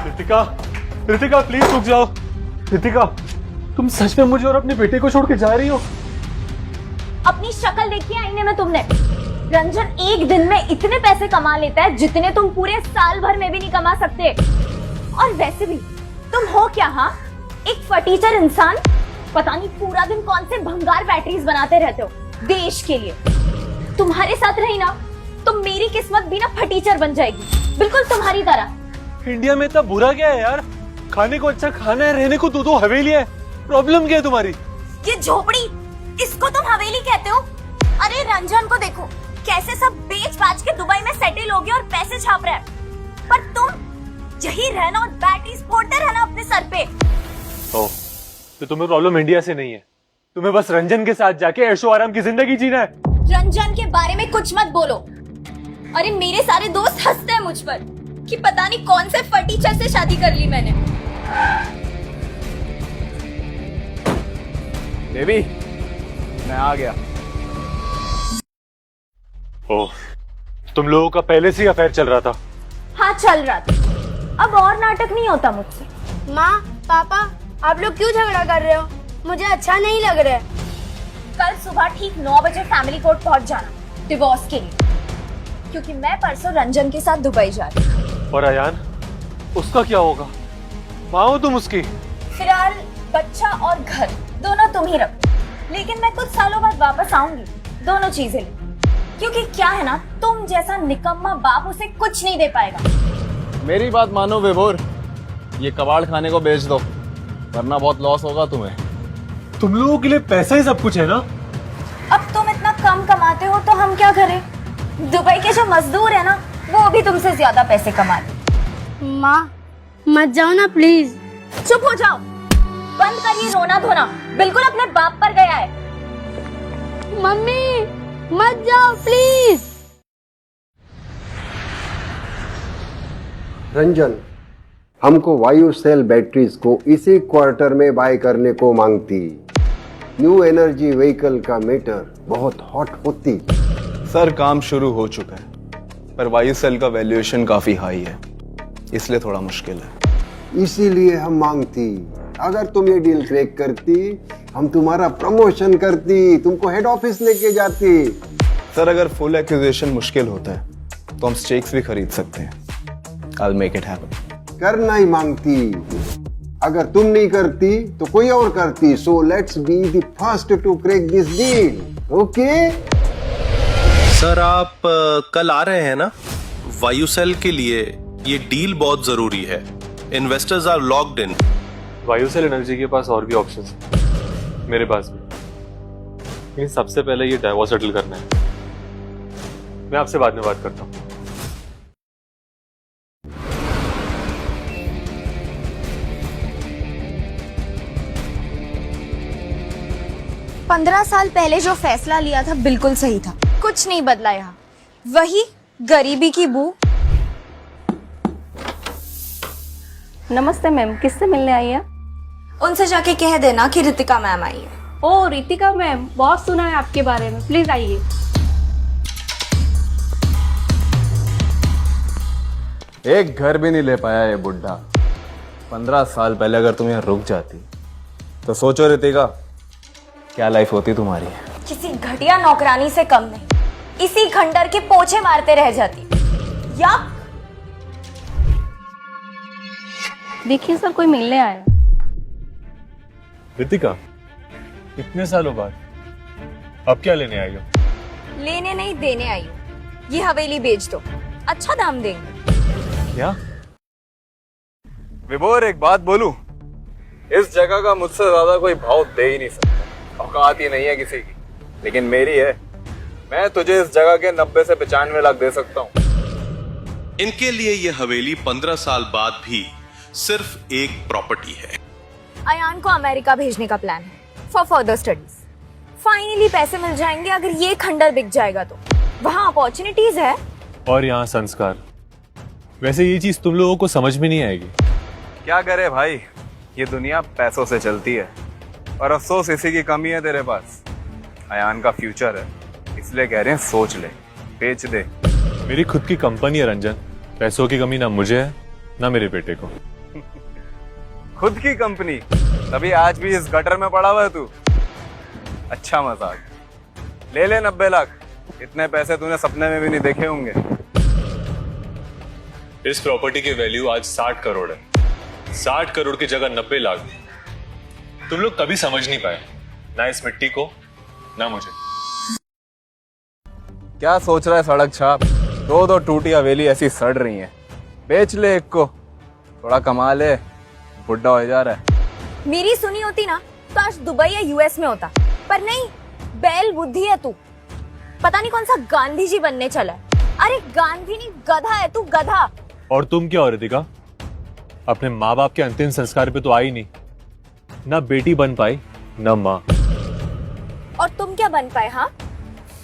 Ritika, Ritika please रुक जाओ। रितिका, तुम सच में मुझे और अपने बेटे को छोड़ के जा रही हो? अपनी शक्ल देखी आईने में तुमने? रंजन एक दिन में इतने पैसे कमा लेता है जितने तुम पूरे साल भर में भी नहीं कमा सकते। और वैसे भी तुम हो क्या? हाँ, एक फटीचर इंसान। पता नहीं पूरा दिन कौन से भंगार बैटरीज बनाते रहते हो देश के लिए। तुम्हारे साथ रही ना तो मेरी किस्मत भी ना फटीचर बन जाएगी, बिल्कुल तुम्हारी तरह। इंडिया में इतना बुरा क्या है यार? खाने को अच्छा खाना है, रहने को दो हवेली है। प्रॉब्लम क्या है तुम्हारी? ये झोपड़ी, इसको तुम हवेली कहते हो? अरे रंजन को देखो, कैसे सब बेच बाच के दुबई में सेटल हो गए और पैसे छाप रहे हैं। पर तुम यही रहना और बैटरीज फोड़ते रहना अपने सर पे। ओह, तो तुम्हें प्रॉब्लम इंडिया से नहीं है, तुम्हें बस रंजन के साथ जाके ऐशो आराम की जिंदगी जीना है। रंजन के बारे में कुछ मत बोलो। अरे मेरे सारे दोस्त हंसते हैं मुझ पर कि पता नहीं कौन से फटीचर से शादी कर ली मैंने। बेबी, मैं आ गया। ओह, तुम लोगों का पहले से ही अफेयर चल रहा था? हाँ चल रहा था, अब और नाटक नहीं होता मुझसे। माँ, पापा, आप लोग क्यों झगड़ा कर रहे हो? मुझे अच्छा नहीं लग रहा है। कल सुबह ठीक 9 बजे फैमिली कोर्ट पहुंच जाना डिवोर्स के लिए, क्योंकि मैं परसों रंजन के साथ दुबई जा रही हूँ। और अयान, उसका क्या होगा? माँ हो तुम उसकी? फिलहाल बच्चा और घर दोनों तुम ही रखो, लेकिन मैं कुछ सालों बाद वापस आऊंगी दोनों चीजें लेकर। क्योंकि क्या है ना, तुम जैसा निकम्मा बाप उसे कुछ नहीं दे पाएगा। मेरी बात मानो विभोर, ये कबाड़ खाने को बेच दो, वरना बहुत लॉस होगा तुम्हें। तुम लोगों के लिए पैसा ही सब कुछ है ना? अब तुम इतना कम कमाते हो तो हम क्या करें? दुबई के जो मजदूर है ना, वो भी तुमसे ज्यादा पैसे कमाते। माँ, मत जाओ ना प्लीज। चुप हो जाओ, बंद करिए रोना धोना, बिल्कुल अपने बाप पर गया है। मम्मी, मत जाओ प्लीज। रंजन, हमको वायु सेल बैटरीज को इसी क्वार्टर में बाय करने को मांगती। न्यू एनर्जी व्हीकल का मैटर बहुत हॉट होती। सर, काम शुरू हो चुका है, पर वायु सेल का वैल्यूएशन काफी हाई है, इसलिए थोड़ा मुश्किल है। इसीलिए हम मांगती, अगर तुम ये डील क्रैक करती, हम तुम्हारा प्रमोशन करती, तुमको हेड ऑफिस लेके जाती। सर, अगर फुल एक्विजिशन मुश्किल होता है तो हम स्टेक्स भी खरीद सकते हैं। I'll make it happen. करना ही मांगती, अगर तुम नहीं करती तो कोई और करती। So let's be the first to crack this deal, okay? Sir, आप कल आ रहे हैं ना? वायुसेल के लिए ये डील बहुत जरूरी है। Investors are locked in. वायुसेल एनर्जी के पास और भी ऑप्शंस हैं, मेरे पास भी, लेकिन सबसे पहले ये डाइवोर्स सेटल करना है। मैं आपसे बाद में बात करता हूँ। पंद्रह साल पहले जो फैसला लिया था बिल्कुल सही था, कुछ नहीं बदला यहाँ। वही गरीबी की बू। नमस्ते मैम, किससे मिलने आई है? उनसे जाके कह देना कि रितिका मैम आई है। ओ रितिका मैम, बहुत सुना है आपके बारे में, प्लीज आइए। एक घर भी नहीं ले पाया ये बुड्ढा। 15 साल पहले अगर तुम यहाँ रुक जाती तो सोचो रितिका, क्या लाइफ होती तुम्हारी। किसी घटिया नौकरानी से कम नहीं, इसी खंडर के पोछे मारते रह जाती। या देखिए सर, कोई मिलने आया। रितिका, इतने सालों बाद अब क्या लेने आई हो? लेने नहीं देने आई हूँ। ये हवेली बेच दो, अच्छा दाम देंगे। क्या? विभोर, एक बात बोलूं, इस जगह का मुझसे ज्यादा कोई भाव दे ही नहीं सकता। औकात ही नहीं है किसी की, लेकिन मेरी है। मैं तुझे इस जगह के 90 से 95 लाख दे सकता हूँ। इनके लिए ये हवेली 15 साल बाद भी सिर्फ एक प्रॉपर्टी है। अयान को अमेरिका भेजने का प्लान है फॉर फर्दर स्टडीज। फाइनली पैसे मिल जाएंगे अगर ये खंडर बिक जाएगा तो। वहाँ अपॉर्चुनिटीज है और यहाँ संस्कार। वैसे ये चीज तुम लोगों को समझ में नहीं आएगी। क्या करे भाई, ये दुनिया पैसों से चलती है, और अफसोस इसी की कमी है तेरे पास। अयान का फ्यूचर है, इसलिए कह रहे हैं सोच ले, बेच दे। मेरी खुद की कंपनी है रंजन, पैसों की कमी ना मुझे है ना मेरे बेटे को। खुद की कंपनी, तभी आज भी इस गटर में पड़ा हुआ है तू। अच्छा मजाक, ले 90 लाख। इतने पैसे तूने सपने में भी नहीं देखे होंगे। इस प्रॉपर्टी की वैल्यू आज 60 करोड़ है। 60 करोड़ की जगह 90 लाख। तुम लोग कभी समझ नहीं पाए, ना इस मिट्टी को ना मुझे। क्या सोच रहा है सड़क छाप? दो टूटी हवेली ऐसी सड़ रही है, बेच ले एक को, थोड़ा कमा ले, बुढ़ा हो जा रहा है। मेरी सुनी होती ना तो आज दुबई या यूएस में होता, पर नहीं, बैल बुद्धि है तू। पता नहीं कौन सा गांधी जी बनने चला है। अरे गांधी नहीं, गधा है तू, गधा। और तुम क्या हो रितिका? अपने माँ बाप के अंतिम संस्कार पे तो आई नहीं, ना बेटी बन पाई ना माँ। और तुम क्या बन पाए? हाँ,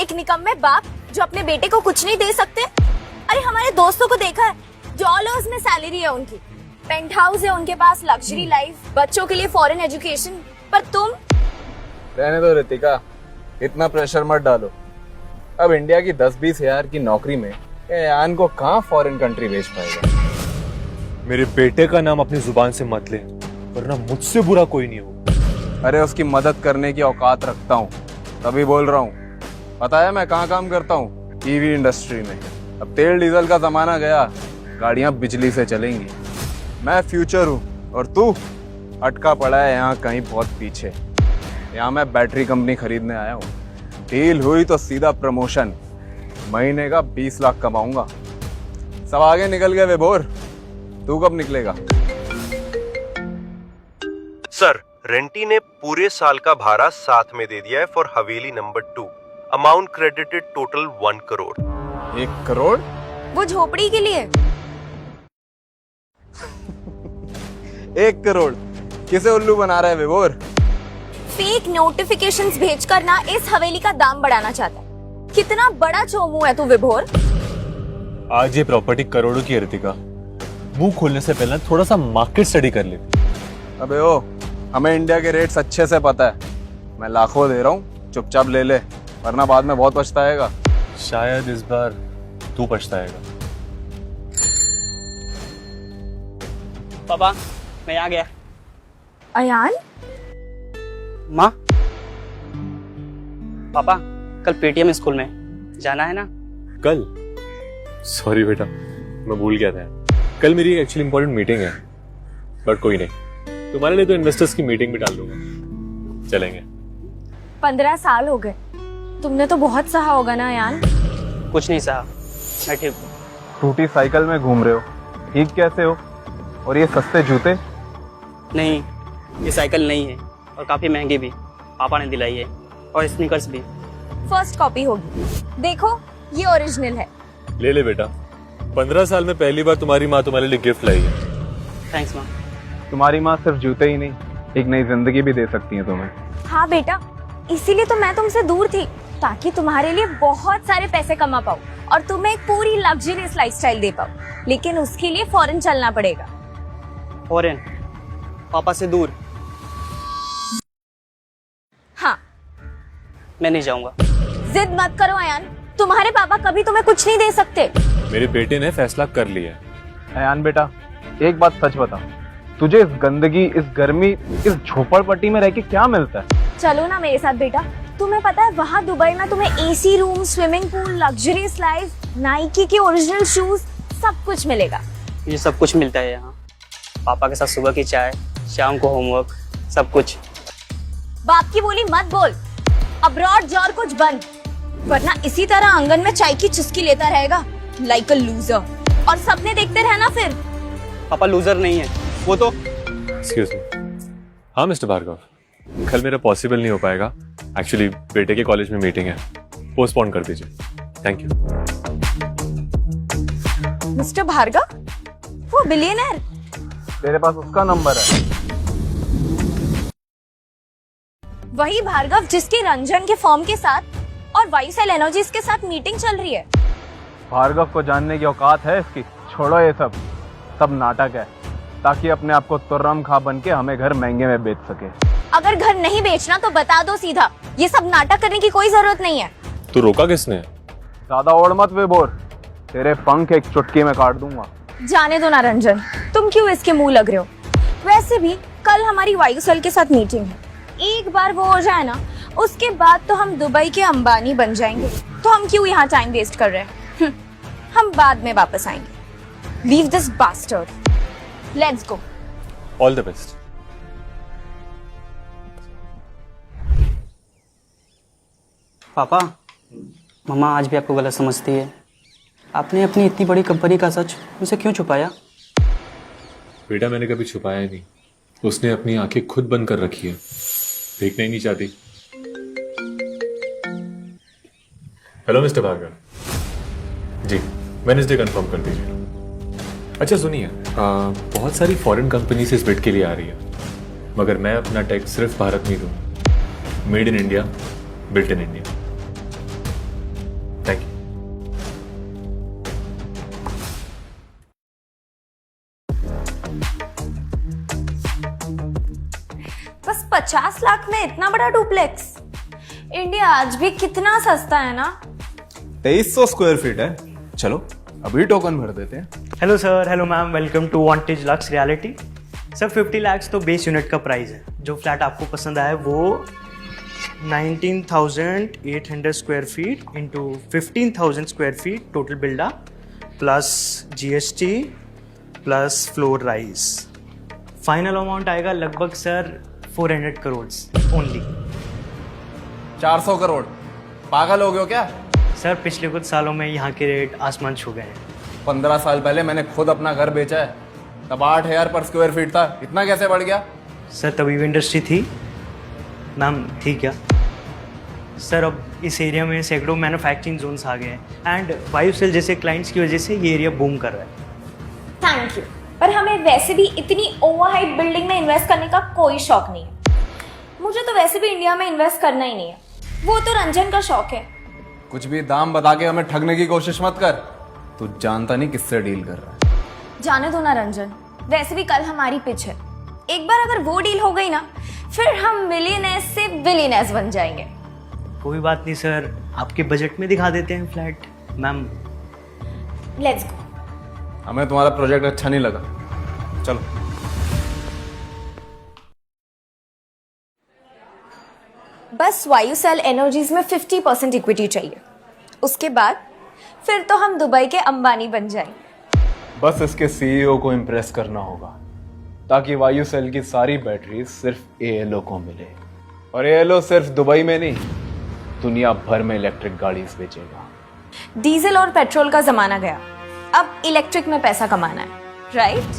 एक निकम्मे बाप जो अपने बेटे को कुछ नहीं दे सकते। अरे हमारे दोस्तों को देखा है, डॉलर्स में सैलरी है उनकी, पेंट हाउस है उनके पास, लग्जरी लाइफ, बच्चों के लिए फॉरेन एजुकेशन। पर तुम? रहने दो रितिका, इतना प्रेशर मत डालो। अब इंडिया की 10-20 हजार की नौकरी में यान को कहाँ फॉरेन कंट्री भेज पाएगा। मेरे बेटे का नाम अपनी जुबान से मत ले, वरना मुझसे बुरा कोई नहीं हो। अरे उसकी मदद करने की औकात रखता हूँ, तभी बोल रहा हूँ। पता है मैं कहाँ काम करता हूँ? ईवी इंडस्ट्री में। अब तेल डीजल का जमाना गया, गाड़ियाँ बिजली से चलेंगी। मैं फ्यूचर हूँ और तू अटका पड़ा है यहाँ कहीं बहुत पीछे। यहाँ मैं बैटरी कंपनी खरीदने आया हूँ। डील हुई तो सीधा प्रमोशन, महीने का 20 लाख कमाऊंगा। सब आगे निकल गए विभोर, तू कब निकलेगा? सर, रेंटी ने पूरे साल का भाड़ा साथ में दे दिया है for Haveli number 2। Amount credited total 1 crore. 1 crore? वो झोपड़ी के लिए। 1 करोड़? किसे उल्लू बना रहा है विभोर? फेक नोटिफिकेशंस भेजकर ना इस हवेली का दाम बढ़ाना चाहता है। कितना बड़ा चोमू है तू विभोर। आज ये प्रॉपर्टी करोड़ों की है रितिका। मुंह खोलने से पहले थोड़ा सा मार्केट स्टडी कर ले। अबे ओ, हमें इंडिया के रेट्स अच्छे से पता है। मैं लाखों दे रहा हूँ, चुपचाप ले ले, वरना बाद में बहुत पछताएगा। शायद इस बार तू पछताएगा। पापा, मैं आ गया। अयान, माँ, पापा कल पेटीएम स्कूल में जाना है ना? कल? सॉरी बेटा, मैं भूल गया था। कल मेरी एक्चुअली इंपॉर्टेंट मीटिंग है, बट कोई नहीं, तुम्हारे लिए तो इन्वेस्टर्स की मीटिंग भी डाल दूंगा। चलेंगे। 15 साल हो गए, तुमने तो बहुत सहा होगा ना अयान? कुछ नहीं सहा, मैं ठीक हूँ। टूटी साइकिल में घूम रहे हो, ठीक कैसे हो? और ये सस्ते जूते? नहीं, ये साइकिल नहीं है और काफी महंगी भी, पापा ने दिलाई है। और स्नीकर्स भी। फर्स्ट कॉपी होगी, देखो ये ओरिजिनल है। ले ले बेटा, 15 साल में पहली बार तुम्हारी माँ तुम्हारे लिए गिफ्ट लाई है। थैंक्स माँ। तुम्हारी माँ सिर्फ जूते ही नहीं, एक नई जिंदगी भी दे सकती है तुम्हें। हाँ बेटा, इसीलिए तो मैं तुमसे दूर थी, ताकि तुम्हारे लिए बहुत सारे पैसे कमा पाऊँ और तुम्हें एक पूरी लग्जरियस लाइफस्टाइल दे पाऊँ। लेकिन उसके लिए फॉरेन चलना पड़ेगा। फॉरेन? पापा से दूर? हाँ। मैं नहीं जाऊंगा। जिद मत करो अयान, तुम्हारे पापा कभी तुम्हें कुछ नहीं दे सकते। मेरे बेटे ने फैसला कर लिया है। अयान बेटा, एक बात सच बता, तुझे इस गंदगी, इस गर्मी, इस झोपड़पट्टी में रह के क्या मिलता है? चलो ना मेरे साथ बेटा। तुम्हें पता है वहाँ दुबई में तुम्हें AC room, swimming pool, luxurious life, Nike के ओरिजिनल शूज, सब कुछ मिलेगा। ये सब कुछ मिलता है यहाँ। पापा के साथ सुबह की चाय, शाम को होमवर्क, सब कुछ। बाप की बोली मत बोल, अब्रॉड जॉर कुछ बन, वरना इसी तरह आंगन में चाय की चुस्की लेता रहेगा लाइक अ लूजर, और सपने देखते रहना फिर। पापा लूजर नहीं है, वो तो। Excuse me. हाँ मिस्टर भार्गव, कल मेरा पॉसिबल नहीं हो पाएगा। एक्चुअली बेटे के कॉलेज में मीटिंग है, पोस्टपोन कर दीजिए। Thank you. मिस्टर भार्गव, वो बिलियनर। तेरे पास उसका नंबर है? वही भार्गव जिसकी रंजन के फॉर्म के साथ और वायुसेल एनर्जीज के साथ मीटिंग चल रही है। भार्गव को जानने की औकात है इसकी? छोड़ो ये सब नाटक है, ताकि अपने आप को तुर्रम खा बन के हमें घर महंगे में बेच सके। अगर घर नहीं बेचना तो बता दो सीधा, ये सब नाटक करने की कोई जरूरत नहीं है। तो रोका किसने? ज्यादा ओढ़ मत विभोर, तेरे पंख एक चुटकी में काट दूंगा। जाने दो ना रंजन, तुम क्यों क्यों इसके मुंह लग रहे हो? वैसे भी कल हमारी वायुसेल के साथ मीटिंग है, एक बार वो हो जाए ना, उसके बाद तो हम दुबई के अंबानी बन जाएंगे। तो हम क्यों यहाँ टाइम वेस्ट कर रहे हैं? हम बाद में वापस आएंगे। Leave this bastard. Let's go. All the best. पापा, मम्मा आज भी आपको गलत समझती है। आपने अपनी इतनी बड़ी कंपनी का सच मुझसे क्यों छुपाया? बेटा मैंने कभी छुपाया नहीं, उसने अपनी आंखें खुद बंद कर रखी है, देखना ही नहीं चाहती। हेलो मिस्टर भार्गव जी, वेडनेसडे कंफर्म कर दीजिए। अच्छा सुनिए, बहुत सारी फॉरेन कंपनीज इस बिड के लिए आ रही है, मगर मैं अपना टैक्स सिर्फ भारत में ही दूंगा। Made in India, built in India. Thank you. बस 50 लाख में इतना बड़ा डुप्लेक्स? इंडिया आज भी कितना सस्ता है ना। 2300 स्क्वायर फीट है। चलो अभी टोकन भर देते हैं। Hello sir, hello ma'am, welcome to Vantage Lux Reality. Sir 50 lakh तो बेस यूनिट का प्राइस है। जो फ्लैट आपको पसंद आया वो 19,800 square feet into 15,000 square feet total builder plus GST plus floor rise. Final amount आएगा लगभग सर 400 करोड़ ओनली। 400 करोड़? पागल हो गए हो क्या? सर पिछले कुछ सालों में यहाँ के रेट आसमान छू गए हैं। 15 साल पहले मैंने खुद अपना घर बेचा है, तब 8,000 पर स्क्वायर फीट था। इतना कैसे बढ़ गया? सर तभी भी इंडस्ट्री थी मैम, थी क्या? सर अब इस एरिया में सैकड़ों मैन्युफैक्चरिंग जोन्स आ गए हैं एंड वायुसेल जैसे क्लाइंट्स की वजह से ये एरिया बूम कर रहा है। थैंक यू, पर हमें वैसे भी इतनी ओवरहाइट बिल्डिंग में इन्वेस्ट करने का कोई शौक नहीं है। मुझे तो वैसे भी इंडिया में इन्वेस्ट करना ही नहीं है, वो तो रंजन का शौक है। कुछ भी दाम बता के हमें ठगने की कोशिश मत कर। तू जानता नहीं किससे डील कर रहा है। जाने दो ना रंजन, वैसे भी कल हमारी पिच है। एक बार अगर वो डील हो गई ना, फिर हम मिलियनेस से बिलियनेस बन जाएंगे। कोई बात नहीं सर, आपके बजट में दिखा देते हैं फ्लैट मैम। Let's go. हमें तुम्हारा प्रोजेक्ट अच्छा नहीं लगा, चलो। बस वायुसेल एनर्जीज में 50% इक्विटी चाहिए, उसके बाद फिर तो हम दुबई के अंबानी बन जाएंगे। बस इसके CEO को इम्प्रेस करना होगा ताकि वायुसेल की सारी बैटरी सिर्फ ALO को मिले। और ALO सिर्फ दुबई में नहीं, दुनिया भर में इलेक्ट्रिक गाड़ी बेचेगा। डीजल और पेट्रोल का जमाना गया, अब इलेक्ट्रिक में पैसा कमाना है, राइट?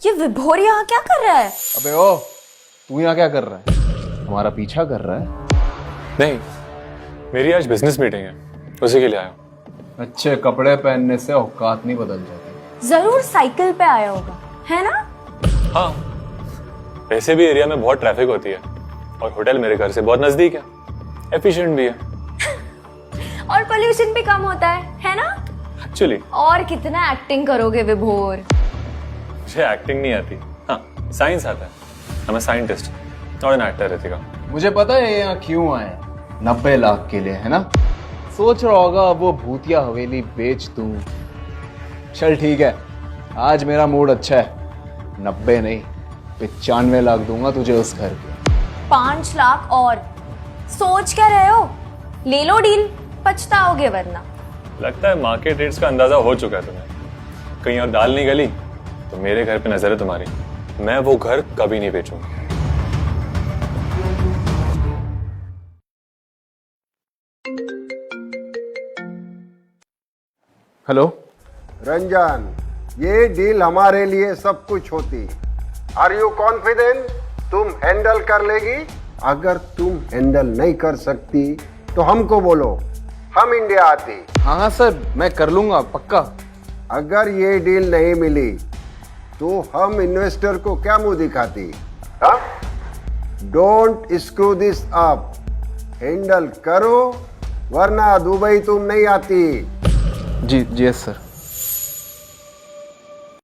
ये विभोर यहाँ क्या कर रहा है? अबे ओ, तू यहाँ क्या कर रहा है? हमारा पीछा कर रहा है? नहीं, मेरी आज बिजनेस मीटिंग है, उसी के लिए आया हूँ। अच्छे कपड़े पहनने से औकात नहीं बदल जाती। जरूर साइकिल पे आया होगा, है ना? हाँ, वैसे भी एरिया में बहुत ट्रैफिक होती है और होटल मेरे घर से बहुत नजदीक है, एफिशिएंट भी है। और पोल्यूशन भी कम होता है ना? एक्चुअली। और कितना एक्टिंग करोगे विभोर? मुझे एक्टिंग नहीं आती, हाँ साइंस आता है। I'm a scientist, not an actor, Ritika. मुझे पता है यहाँ क्यों आए, 90 लाख के लिए, है ना? सोच रहा होगा अब वो भूतिया हवेली बेच दूं। चल ठीक है, आज मेरा मूड अच्छा है, 90 नहीं 95 लाख दूंगा तुझे उस घर के। 5 लाख और? सोच क्या रहे हो? ले लो डील, पछताओगे वरना। लगता है मार्केट रेट्स का अंदाजा हो चुका है तुम्हें। कहीं और दाल नहीं गली तो मेरे घर पे नजर है तुम्हारी, मैं वो घर कभी नहीं बेचूंगा। हेलो रंजन, ये डील हमारे लिए सब कुछ होती। Are you confident? तुम हैंडल कर लेगी? अगर तुम हैंडल नहीं कर सकती तो हमको बोलो, हम इंडिया आती। हाँ सर, मैं कर लूंगा पक्का। अगर ये डील नहीं मिली तो हम इन्वेस्टर को क्या मुंह दिखाती? Don't screw this up, handle करो वरना दुबई तुम नहीं आती। जी यस सर।